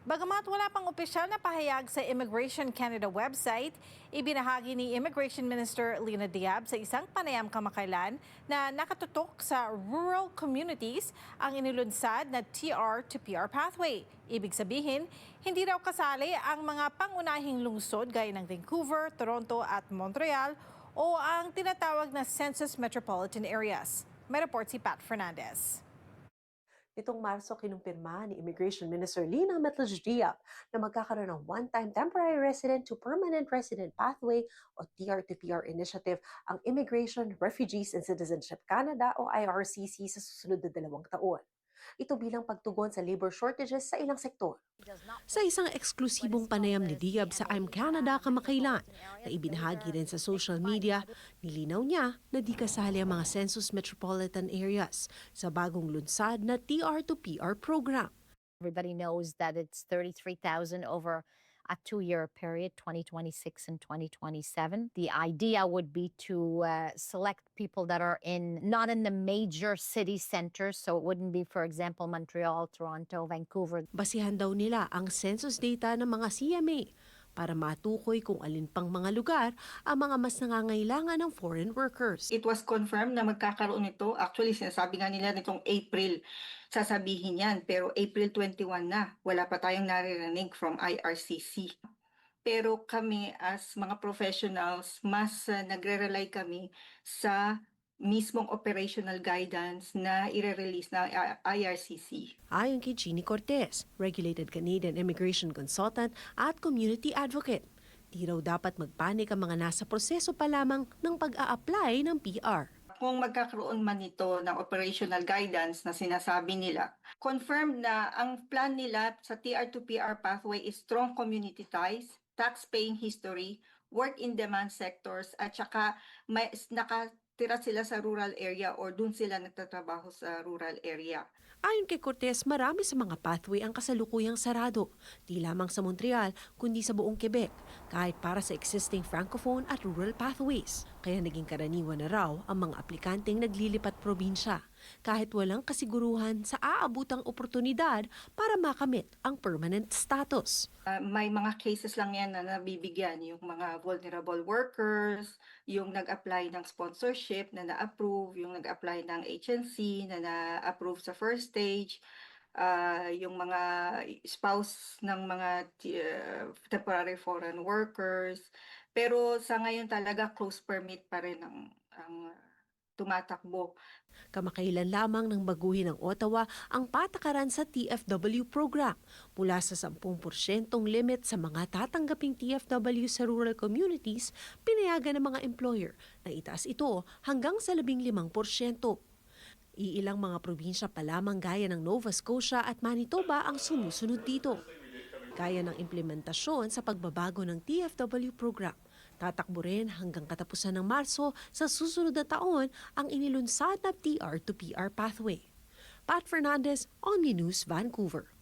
Bagamat wala pang opisyal na pahayag sa Immigration Canada website, ibinahagi ni Immigration Minister Lina Diab sa isang panayam kamakailan na nakatutok sa rural communities ang inilunsad na TR to PR pathway. Ibig sabihin, hindi raw kasali ang mga pangunahing lungsod gaya ng Vancouver, Toronto at Montreal o ang tinatawag na Census Metropolitan Areas. May report si Pat Fernandez. Nitong Marso, kinumpirma ni Immigration Minister Lina Diab na magkakaroon ng one-time temporary resident to permanent resident pathway o TR-to-PR initiative ang Immigration, Refugees and Citizenship Canada o IRCC sa susunod na 2 taon. Ito bilang pagtugon sa labor shortages sa ilang sektor. Sa isang eksklusibong panayam ni Diab sa I'm Canada kamakailan na ibinahagi rin sa social media, nilinaw niya na di kasali ang mga Census Metropolitan Areas sa bagong lunsad na TR to PR program. Everybody knows that it's 33,000 over a 2-year period, 2026 and 2027. The idea would be to select people that are not in the major city centers, so it wouldn't be, for example, Montreal, Toronto, Vancouver. Basihan daw nila ang census data ng mga CMA para matukoy kung alin pang mga lugar ang mga mas nangangailangan ng foreign workers. It was confirmed na magkakaroon nito. Actually, sinasabi nga nila nitong April, sasabihin yan. Pero April 21 na, wala pa tayong naririnig from IRCC. Pero kami as mga professionals, mas nagre-rely kami sa mismong operational guidance na i-release ng IRCC. Ayon kay Jeannie Cortez, Regulated Canadian Immigration Consultant at Community Advocate, di raw dapat magpanik ang mga nasa proseso pa lamang ng pag-a-apply ng PR. Kung magkakaroon man ito ng operational guidance na sinasabi nila, confirmed na ang plan nila sa TR to PR pathway is strong community ties, tax-paying history, work-in-demand sectors, at saka nakatira sila sa rural area or dun sila nagtatrabaho sa rural area. Ayon kay Cortez, marami sa mga pathway ang kasalukuyang sarado, di lamang sa Montreal kundi sa buong Quebec, kahit para sa existing francophone at rural pathways. Kaya naging karaniwan na raw ang mga aplikanteng naglilipat probinsya, kahit walang kasiguruhan sa aabutang oportunidad para makamit ang permanent status. May mga cases lang yan na nabibigyan, yung mga vulnerable workers, yung nag-apply ng sponsorship na na-approve, yung nag-apply ng agency na na-approve sa first stage, yung mga spouse ng mga temporary foreign workers. Pero sa ngayon talaga close permit pa rin ang tumatakbo. Kamakailan lamang nang baguhin ng Ottawa ang patakaran sa TFW program mula sa 10% limit sa mga tatanggaping TFW sa rural communities, pinayagan ng mga employer na itaas ito hanggang sa 15%. Iilang mga probinsya pa lamang gaya ng Nova Scotia at Manitoba ang sumusunod dito. Gaya ng implementasyon sa pagbabago ng TFW program, tatakbo rin hanggang katapusan ng Marso sa susunod na taon ang inilunsad na TR to PR pathway. Pat Fernandez, OMNI News, Vancouver.